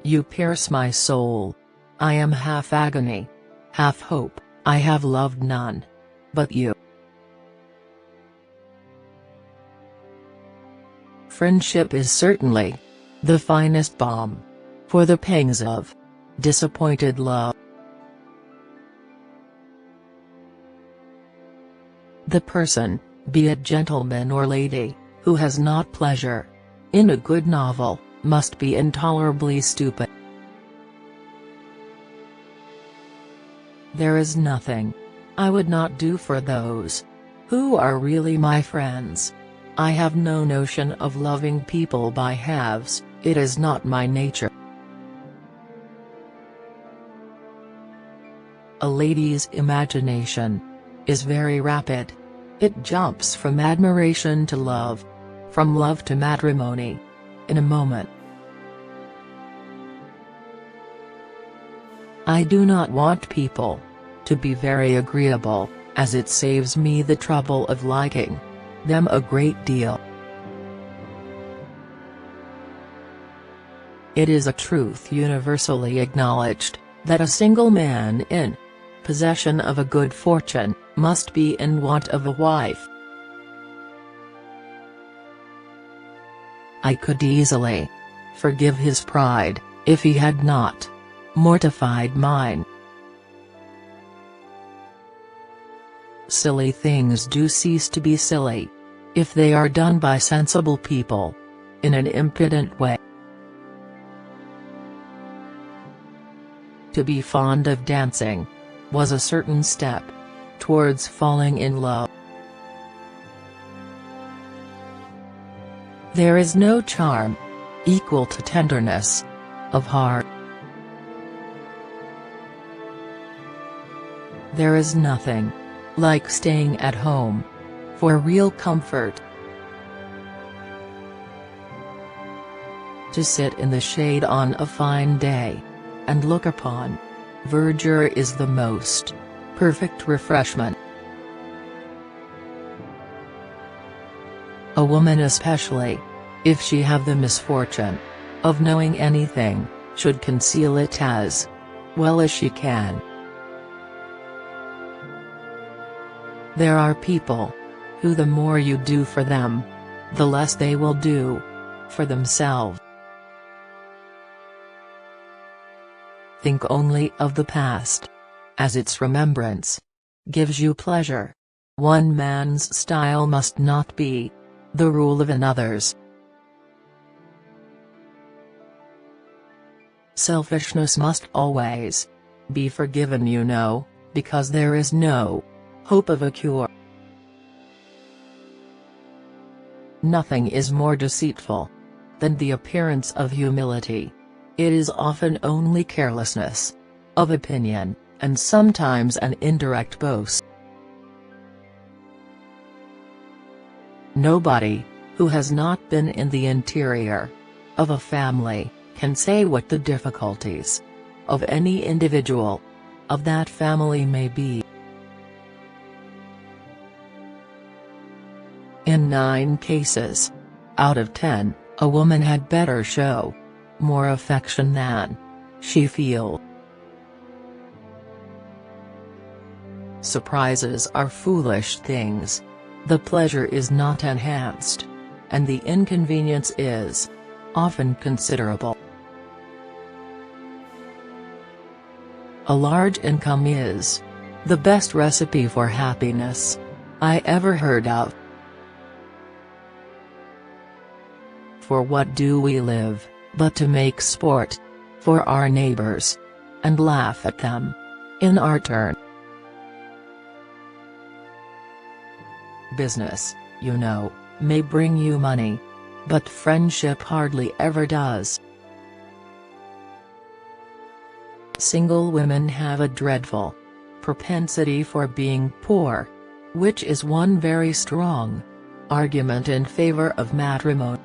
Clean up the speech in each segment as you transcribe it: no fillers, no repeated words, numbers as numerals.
You pierce my soul. I am half agony, half hope. I have loved none but you. Friendship is certainly the finest balm for the pangs of disappointed love. The person, be it gentleman or lady, who has not pleasure in a good novel, must be intolerably stupid. There is nothing I would not do for those who are really my friends. I have no notion of loving people by halves, it is not my nature. A lady's imagination is very rapid. It jumps from admiration to love, from love to matrimony, in a moment. I do not want people to be very agreeable, as it saves me the trouble of liking them a great deal. It is a truth universally acknowledged, that a single man in possession of a good fortune must be in want of a wife. I could easily forgive his pride, if he had not mortified mine. Silly things do cease to be silly if they are done by sensible people in an impudent way. To be fond of dancing was a certain step towards falling in love. There is no charm equal to tenderness of heart. There is nothing like staying at home for real comfort. To sit in the shade on a fine day and look upon verdure is the most perfect refreshment. A woman, especially if she have the misfortune of knowing anything, should conceal it as well as she can. There are people who, the more you do for them, the less they will do for themselves. Think only of the past, as its remembrance gives you pleasure. One man's style must not be the rule of another's. Selfishness must always be forgiven, you know, because there is no hope of a cure. Nothing is more deceitful than the appearance of humility. It is often only carelessness of opinion, and sometimes an indirect boast. Nobody who has not been in the interior of a family can say what the difficulties of any individual of that family may be. In 9 cases out of 10, a woman had better show more affection than she feels. Surprises are foolish things. The pleasure is not enhanced, and the inconvenience is often considerable. A large income is the best recipe for happiness I ever heard of. For what do we live but to make sport for our neighbors and laugh at them in our turn? Business, you know, may bring you money, but friendship hardly ever does. Single women have a dreadful propensity for being poor, which is one very strong argument in favor of matrimony.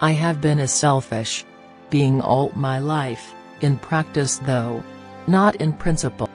I have been a selfish being all my life, in practice though not in principle.